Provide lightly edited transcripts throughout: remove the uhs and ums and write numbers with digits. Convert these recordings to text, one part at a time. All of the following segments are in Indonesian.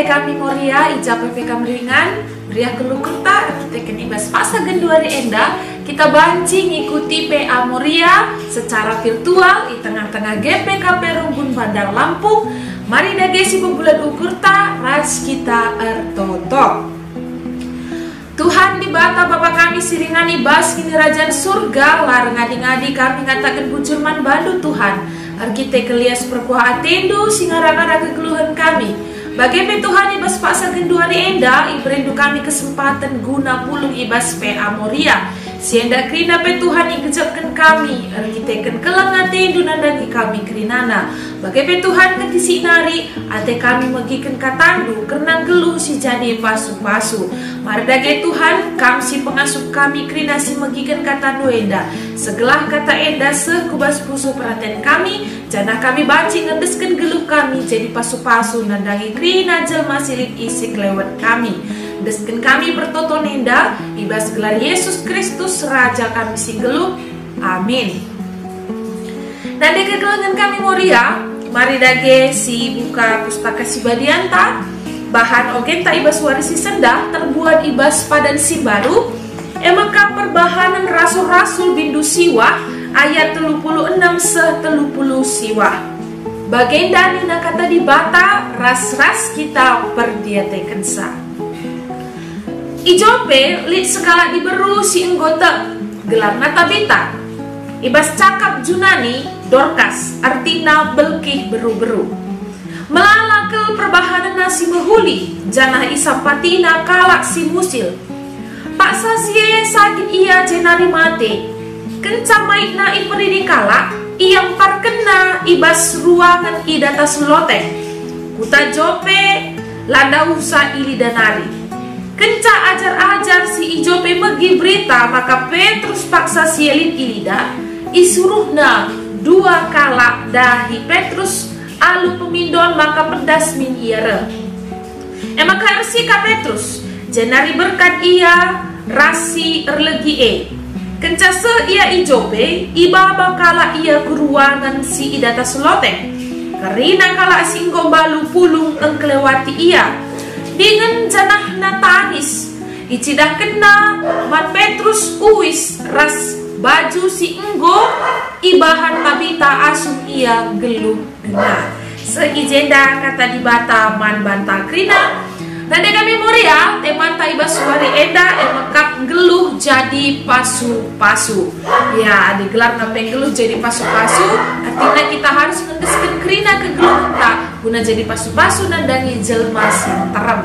Nade kami Moria, ija PPK Meringan, Ria Kelukerta, kita kenibas pasa genduari enda, kita banci ngikuti PA Moria secara virtual di tengah-tengah GPK Perunggun Bandar Lampung. Mari dagesi pembulan ukurta, ras kita ertoto. Tuhan di bata Bapak kami siringani bas kini Rajaan Surga, lar ngadi-ngadi kami ngatakan bujurman bandu Tuhan. Arkite kelias perkuah atendu singarang-arang kegeluhan kami. Bagaimana Tuhan ibas paksa genduari enda, iberindu kami kesempatan guna pulung ibas PA Moria. Sienda krina pe Tuhan ikejapkan kami, arkiteken kelang atendu nandangi kami krinana. Bagaimana Tuhan ketisi nari, ate kami megiken katandu, karena geluh si jadi pasu-pasu. Mardage Tuhan, kami si pengasuh kami krina si megiken katandu enda. Segelah kata enda sekubas pusu perhatian kami, jana kami banci ngedesken geluh kami jadi pasu-pasu nandangi krina jelma silip isik lewat kami. Desken kami bertoto nenda, ibas gelar Yesus Kristus Raja kami si geluh. Amin. Nade kegelangan kami Moria, mari dage si buka pustaka si Badianta. Bahan ogenta ibas warisi senda terbuat ibas padan si baru. Emaka perbahanan rasul-rasul bindu siwa ayat 36 se-30 siwa. Bagenda nina kata di bata ras-ras kita perdiateken sa. Ijope lit sekala diberu si enggota gelar Tabita. Ibas cakap Junani Dorcas artina belkih beru-beru. Melalakel perbahanan nasi mehuli janah isapatina kalak si musil. Pak sasie sakit ia jenari mate. Kencang maitna iperi kalak iyang parkena ibas ruangan idatas lotek. Kuta jope landa usa ili danari. Kenca ajar-ajar si Ijope megi berita, maka Petrus paksa sielin ilida isuruhna dua kalak dahi Petrus alu pemindon maka pedas min iare. Maka ersika Petrus jenari berkat ia rasi erlegi kenca se ia Ijope ibaba kalak ia ke ruangan si idatas lotek karina kalak si ngombalu pulung engkelewati ia dengan janah natangis icidah kena mat Petrus uis ras baju si enggo ibahan Tabita asum ia geluh dengar seijenda kata di bata man banta krina. Nade kami Moria teman taibas suari enda emekap geluh jadi pasu-pasu. Ya digelar napeng geluh jadi pasu-pasu artinya kita harus mendeskan krina kegeluhan tak guna jadi pasu-pasu nandangi jelma sinterem.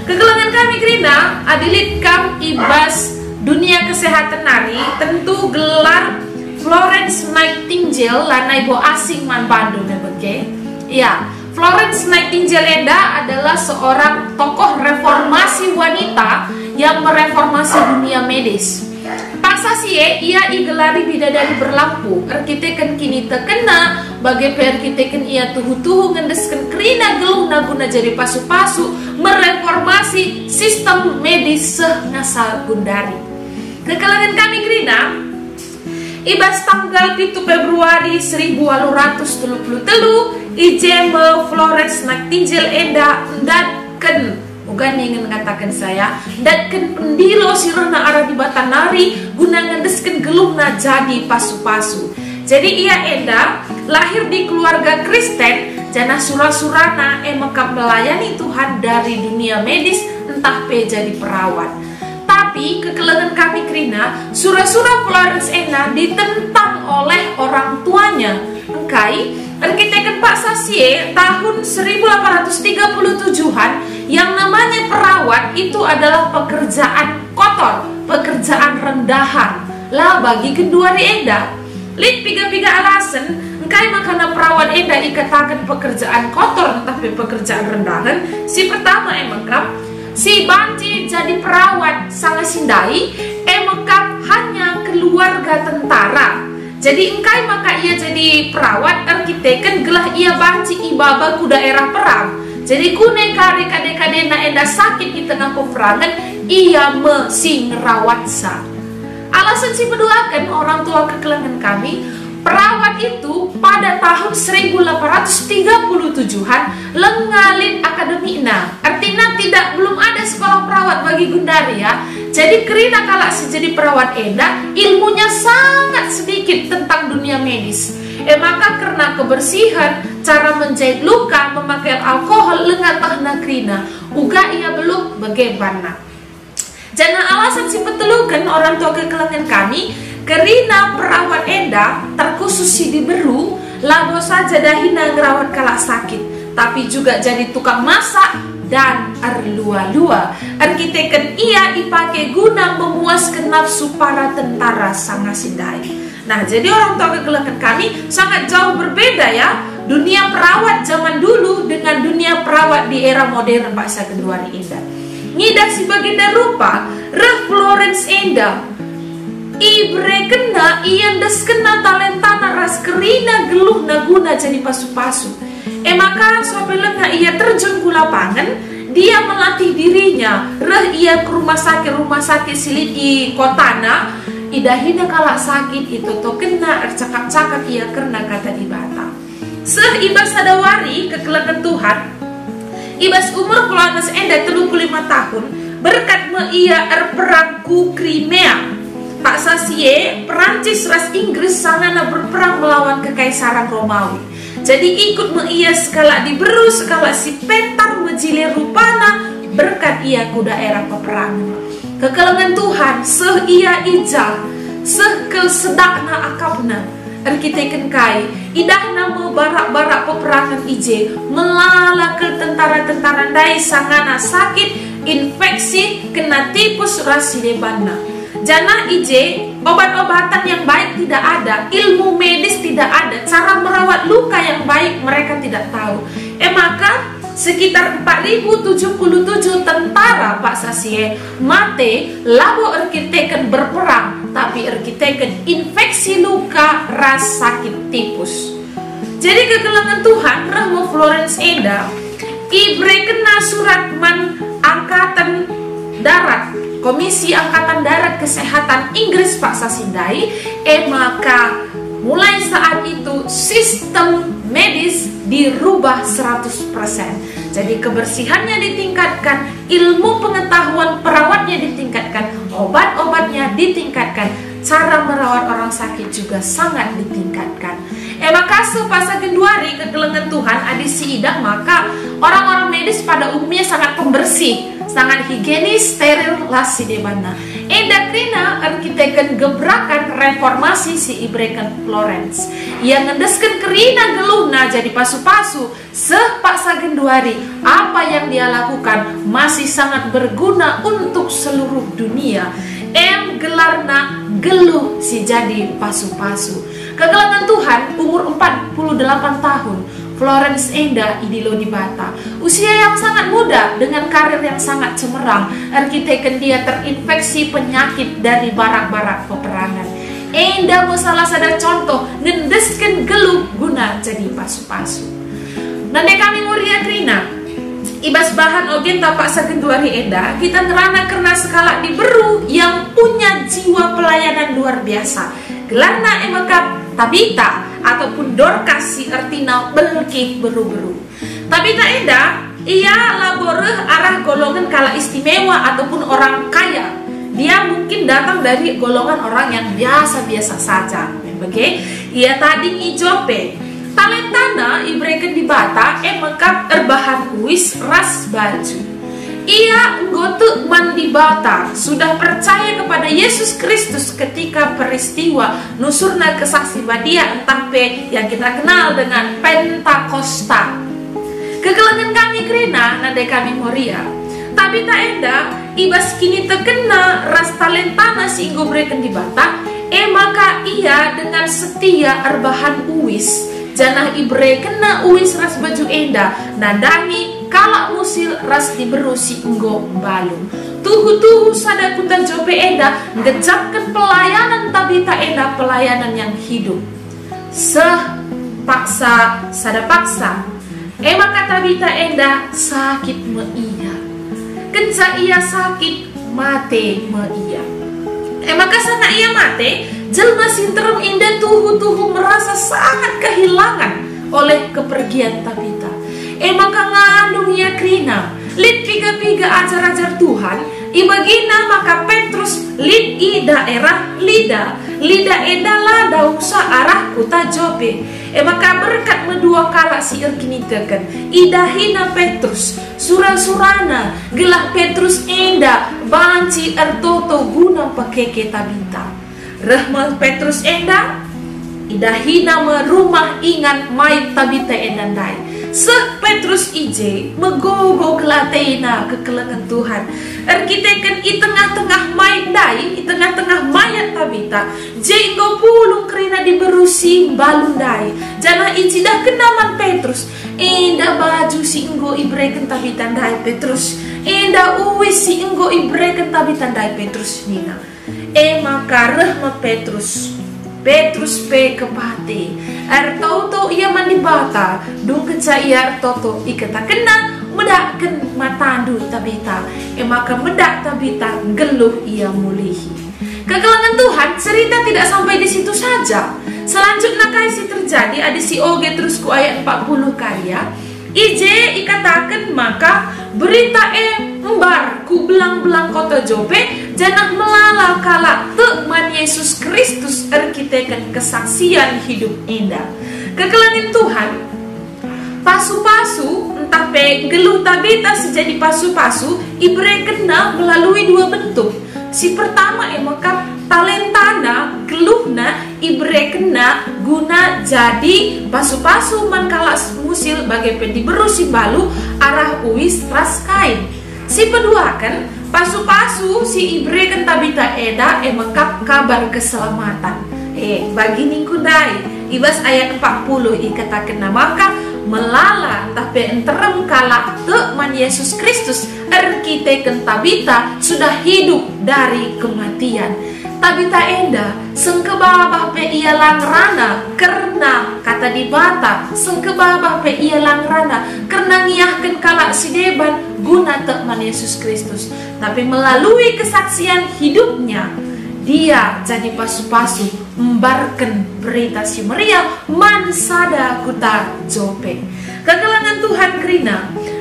Kegelangan kami krina adilit kam ibas dunia kesehatan nari tentu gelar Florence Nightingale lana ibu asing man Bandung ya. Ya, Florence Nightingale enda adalah seorang tokoh reformasi wanita yang mereformasi dunia medis. Paksa sie ia igelari bidadari berlampu, arkiteken kini terkena bagai perkiteken ia tuhu-tuhu ngendesken krina geluh naguna jadi pasu-pasu mereformasi sistem medis ngasal gundari. Kekelangan kami krina ibas tanggal 7 Februari 1833 ijeme Florence Nightingale enda ndatken bukan ingin mengatakan saya ndatken pendilo sirana arah di batanari guna ngendesken gelungna jadi pasu-pasu. Jadi ia enda lahir di keluarga Kristen jana surah-surana emekap melayani Tuhan dari dunia medis entah pe jadi perawat. Tapi kekelangan kami krina surah-surah Florence enda ditentang oleh orang tuanya. Engkai arkiteken Pak Sasie tahun 1837-an yang namanya perawat itu adalah pekerjaan kotor, pekerjaan rendahan. Lah bagi kedua di enda lit piga-piga alasan engkai makana perawat enda ikatakan pekerjaan kotor tapi pekerjaan rendahan. Si pertama emekap si banci jadi perawat sangat sindai emekap hanya keluarga tentara. Jadi engkai maka ia jadi perawat arkiteken gelah ia banci ibaba ku daerah perang. Jadi kune kare kade-kade na enda sakit di tengah peperangan ia mesi ngerawat sa. Alasan si peduakan orang tua kekelangan kami Perawat itu pada tahun 1837-an lengalin akademina. Artinya belum ada sekolah perawat bagi Gundari ya. Jadi kerina kalau si jadi perawat enda, ilmunya sangat sedikit tentang dunia medis. Maka karena kebersihan, cara menjahit luka, memakai alkohol, lengan tahna kerina, uga ia belum bagaimana. Jangan alasan si petelukan orang tua kekelangan kami, kerina perawat enda terkhusus si diberu, labo saja dahina ngerawat kalak sakit, tapi juga jadi tukang masak dan arlua-lua. Arkiteken ia dipakai guna memuaskan nafsu para tentara Sanga Sindai. Nah, jadi orang tua kekelangan kami sangat jauh berbeda ya. Dunia perawat zaman dulu dengan dunia perawat di era modern Pak Sagendwari Enda. Ngidah si baginda rupa, Reh Florence Enda. Ibre kena, iyan des kena talentana ras kerina geluh naguna jadi pasu-pasu. Maka sobelengna ia terjun ke lapangan, dia melatih dirinya. Reh ia ke rumah sakit silit i kotana, idahina kalak sakit itu to kena cakap-cakap ia karena kata di bata. Seh ibas sadawari kekelangan Tuhan, ibas umur Florence Enda 35 tahun, berkat me ia perang ku Crimea. Pak Sasie, Perancis ras Inggris sangana berperang melawan kekaisaran Romawi. Jadi ikut me ia sekala diberu, sekala si petar mejilir rupana, berkat ia ku daerah peperangan. Kekelangan Tuhan, seh ia ijal, seh kel sedakna akapna, arkiteken kai, idahna me barak-barak peperangan ije, melala ke tentara-tentara dai sangana sakit, infeksi, kena tipus rasidebana. Jana ije, obat-obatan yang baik tidak ada, ilmu medis tidak ada, cara merawat luka yang baik mereka tidak tahu. Maka sekitar 4077 tentara Pak Sasie mate labo arkiteken berperang, tapi arkiteken infeksi luka ras sakit tipus. Jadi kekelangan Tuhan Rahmo Florence Enda ibre kena surat man angkatan darat, Komisi Angkatan Darat Kesehatan Inggris Pak Sasindai. Maka mulai saat itu sistem medis dirubah 100%. Jadi kebersihannya ditingkatkan, ilmu pengetahuan perawatnya ditingkatkan, obat-obatnya ditingkatkan, cara merawat orang sakit juga sangat ditingkatkan. Maka Pak Sagendwari kekelangan Tuhan adisi idah, maka orang-orang medis pada umumnya sangat pembersih, sangat higienis, steril lasi debana. Enda krina arkiteken gebrakan reformasi si Ibreken Florence yang ngedesken kerina geluhna jadi pasu-pasu. Seh Pak Sagendwari, apa yang dia lakukan masih sangat berguna untuk seluruh dunia. Gelarna geluh si jadi pasu-pasu. Kegelangan Tuhan umur 48 tahun, Florence Enda idilo di Bata. Usia yang sangat muda dengan karir yang sangat cemerlang, arkiteken dia terinfeksi penyakit dari barak-barak peperangan. Enda salah sada contoh ngendesken geluh guna jadi pasu-pasu. Nande kami muria krina, ibas bahan ogen Pak Sagendwari Enda, kita ngerana karena skala diberu yang punya jiwa pelayanan luar biasa. Gelarna emaka Tabita ataupun Dorcas si artina belkih beru-beru. Tabita Enda ia laboreh arah golongan kala istimewa ataupun orang kaya. Dia mungkin datang dari golongan orang yang biasa-biasa saja. Oke, ia tadi ijope talentana ibreken di Bata emaka erbahan kuis ras baju. Ia nggotu mandi Bata sudah percaya kepada Yesus Kristus ketika peristiwa nusurna kesaksi badia entah pe yang kita kenal dengan Pentakosta. Kekelangan kami krina nade kami moria, tapi tak enda ibas kini terkena ras talentana si inggobreken di Bata. Maka ia dengan setia erbahan uis janah ibre kena uis ras baju enda nadangi kalak musil ras diberusi enggo balung tuhu sada kutan jope enda ngejapkan pelayanan Tabita Enda, pelayanan yang hidup sepaksa sada paksa. Maka Tabita Enda sakit me iya, kenca ia sakit mate me iya. Maka sana ia mate jelma sinterem indah tuhu merasa sangat kehilangan oleh kepergian Tabita. Maka ngandung ya krina lid piga-piga ajar-ajar Tuhan ibagina maka Petrus lid i daerah Lida eda ladau sa arah kota Jope. Maka berkat medua kala si erkinitakan idahina Petrus surana gelah Petrus enda banci ertoto guna pakeke Tabita. Rahmat Petrus enda idahina merumah ingat mai Tabita endandai. Seh Petrus ije megogo kelatena kekelengan Tuhan. Erkiteken i tengah-tengah mayat dai, i tengah-tengah mayat Tabita. Jenggo pulung kerina diberusi balundai. Jana icidah kenaman Petrus. Enda baju si enggo ibreken Tabita dai Petrus. Enda uwis si enggo ibreken Tabita dai Petrus nina. Maka rahmat Petrus pe kepati ertoto ia mandi bata dung keca ia ertoto ikata kena medakkan matandu Tabita. Maka medak Tabita geluh ia mulihi. Kegelangan Tuhan cerita tidak sampai di situ saja. Selanjutnya kaisi terjadi ada si oge terus ku ayat 40 karya ije ikatakan maka berita embar ku belang-belang kota Jope janah melala kala teman Yesus Kristus erkitekan kesaksian hidup indah. Kekelangan Tuhan pasu-pasu entah pe geluh Tabita sejadi pasu-pasu ibre kena melalui dua bentuk. Si pertama maka talentana geluhna ibre kena guna jadi pasu-pasu mankala musil bagai pendi berusi balu arah uis ras kain. Si kedua kan pasu-pasu si ibre kan Tabita eda mengkap kabar keselamatan. Bagi ningkudai ibas ayat 40 ikatakan maka melala tapi enterem kala teman Yesus Kristus erkiteken Tabita sudah hidup dari kematian. Tabita enda sengkebabah pe ia langrana karena kata di bata sengkebabah pe ia langrana karena ngiyahkan kala si deban guna teman Yesus Kristus. Tapi melalui kesaksian hidupnya dia jadi pasu-pasu membarkan berita si Maria mansada kuta Jope. Kegelangan Tuhan kerina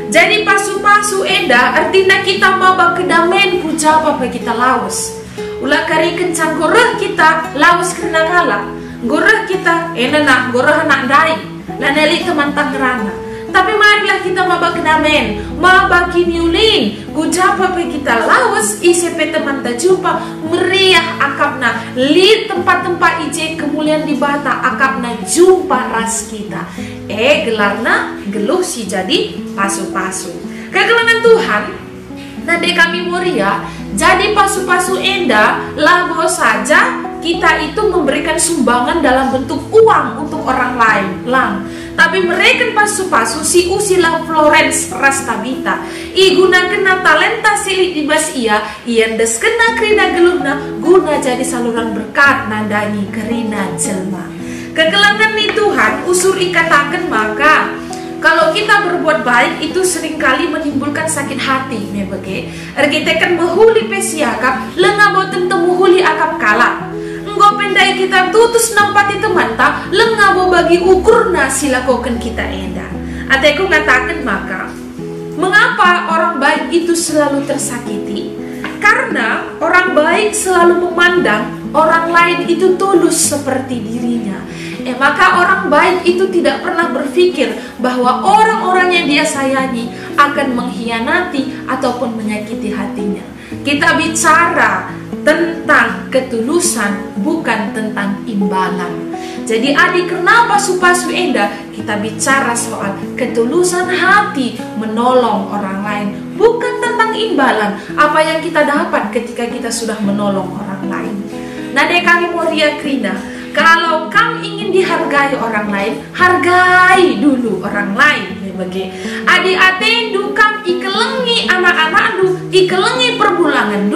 jadi pasu-pasu enda artinya kita maba kedamen puja apa kita lawas. Ulah kari kencang goreh kita lawas kerana kala goreh kita enana goreh anak dai laneli teman tangerana. Tapi marilah kita maba kedamen maba kiniulin gujapa pe kita lawas isepe teman ta jumpa meriah akapna li tempat-tempat ije kemuliaan di bata akapna jumpa ras kita. Gelarna geluh si jadi pasu-pasu. Kegelangan Tuhan nade kami Moria jadi pasu-pasu enda labo saja kita itu memberikan sumbangan dalam bentuk uang untuk orang lain lang. Tapi mereka pasu-pasu si usila Florence ras Tabita guna kena talenta silik dibas ia des kena kerina geluhna guna jadi saluran berkat nandani kerina jelma. Kegelangan ni Tuhan usur ikatakan maka kalau kita berbuat baik itu seringkali menimbulkan sakit hati mebege erkitekan mehuli pesiakap lengaboten temuhuli akap kala enggo pendai kita tutus nampati teman ta lengabo bagi ukurna silakoken kita enda. Ateku ngatakan maka mengapa orang baik itu selalu tersakiti? Karena orang baik selalu memandang orang lain itu tulus seperti dirinya. Maka orang baik itu tidak pernah berpikir bahwa orang-orang yang dia sayangi akan mengkhianati ataupun menyakiti hatinya. Kita bicara tentang ketulusan bukan tentang imbalan. Jadi adik kenapa pasu-pasu enda kita bicara soal ketulusan hati menolong orang lain bukan tentang imbalan apa yang kita dapat ketika kita sudah menolong orang lain. Nade kami Moria Krina, kalau kamu ingin dihargai orang lain, hargai dulu orang lain. Bagi adik-adik kam ikelengi anak-anak ikelengi perbulangan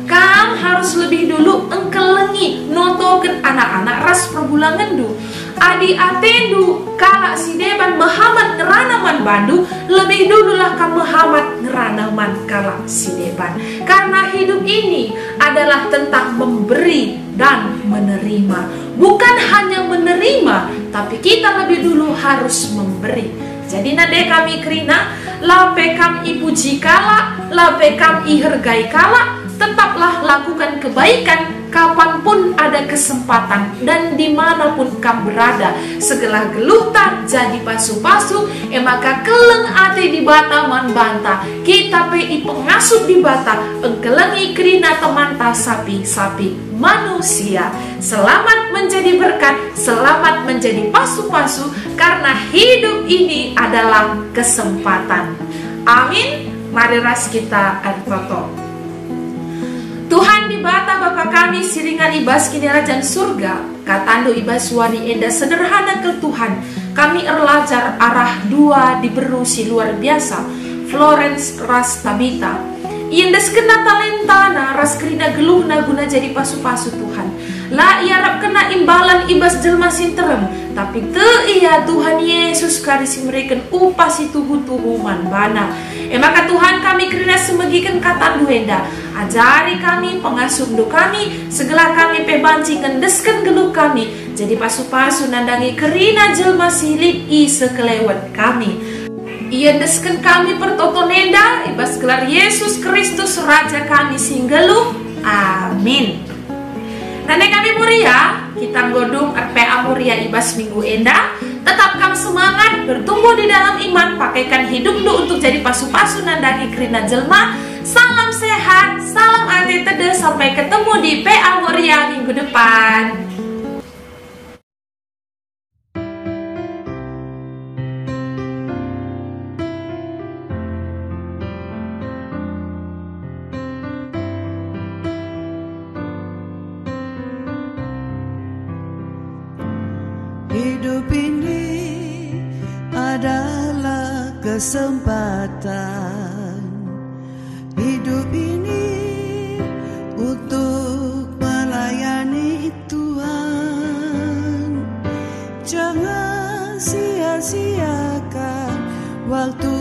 kam harus lebih dulu engkelengi noto mogen anak-anak ras perbulangan du. Adi atendu kala si deban Muhammad ngeranaman bandu, lebih dululah ka Muhammad ngeranaman kala si deban. Karena hidup ini adalah tentang memberi dan menerima. Bukan hanya menerima, tapi kita lebih dulu harus memberi. Jadi nade kami kerina, lape kam ipuji kala, lape kam ihargai kala, tetaplah lakukan kebaikan kapanpun ada kesempatan dan dimanapun kam berada. Segala geluh tak jadi pasu-pasu, maka keleng ate di bata man banta. Kita pei pengasup di bata, engkelengi kerina temanta sapi-sapi manusia. Selamat menjadi berkat, selamat menjadi pasu-pasu, karena hidup ini adalah kesempatan. Amin. Mari ras kita artoto. Tuhan di bata Bapa kami siringan ibas kini rajang surga, katando ibas wari enda sederhana ke Tuhan. Kami erlajar arah dua diberusi luar biasa, Florence ras Tabita. Iendes kena talentana ras kerina geluhna guna jadi pasu-pasu Tuhan. La iarap kena imbalan ibas jelma sinterem, tapi te iya Tuhan Yesus karisi mereka upah si tuhu-tuhu man bana. Maka Tuhan kami kerina semegikan kata duenda, ajari kami, pengasuh do kami, segala kami pebanci ngendeskan geluh kami, jadi pasu-pasu nandangi kerina jelma silip i sekelewat kami. Ia desken kami pertoto nenda, ibas gelar Yesus Kristus Raja kami singgeluh. Amin. Nane kami muria, kita godung RPA Muria ibas minggu enda. Tetapkan semangat, bertumbuh di dalam iman, pakaikan hidupmu untuk jadi pasu-pasu nandangi kerina jelma. Salam sehat, salam ate tede, sampai ketemu di PA Muria minggu depan. Hidup ini adalah kesempatan. Hidup ini untuk melayani Tuhan. Jangan sia-siakan waktu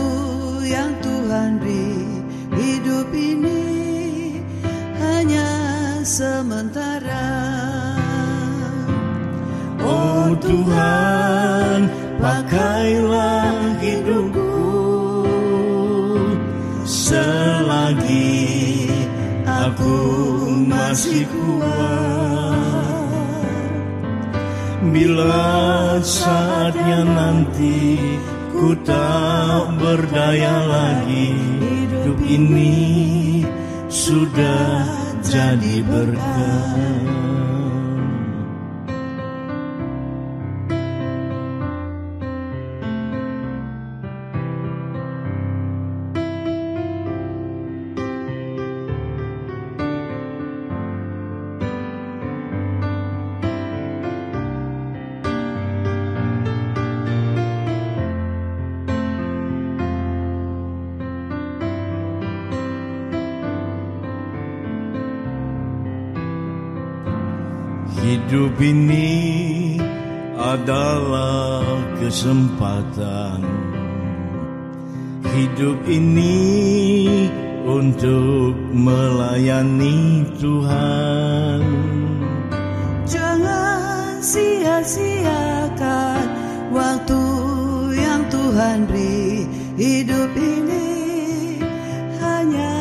yang Tuhan beri. Hidup ini hanya sementara. Oh Tuhan, pakailah hidupku selagi aku masih kuat. Bila saatnya nanti ku tak berdaya lagi, hidup ini sudah jadi berkat. Hidup ini adalah kesempatan. Hidup ini untuk melayani Tuhan. Jangan sia-siakan waktu yang Tuhan beri. Hidup ini hanya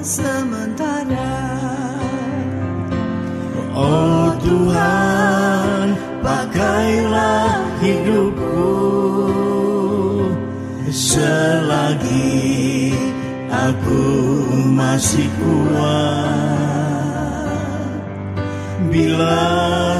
sementara. Oh Tuhan, pakailah hidupku selagi aku masih kuat. Bila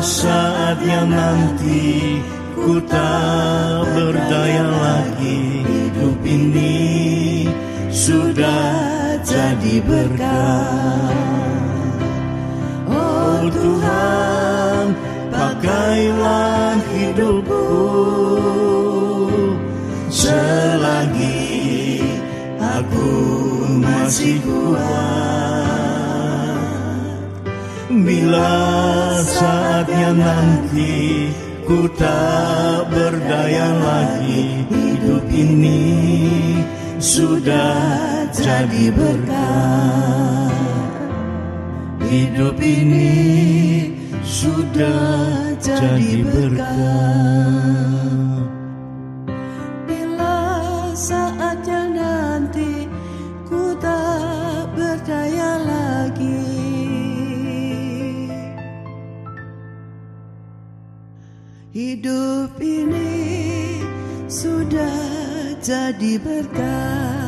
saatnya nanti ku tak berdaya lagi, hidup ini sudah jadi berkat. Oh Tuhan, pakailah hidupku selagi aku masih kuat. Bila saatnya nanti ku tak berdaya lagi. Hidup ini sudah jadi berkah. Hidup ini sudah jadi berkah. Bila saatnya nanti ku tak berdaya lagi, hidup ini sudah jadi berkah.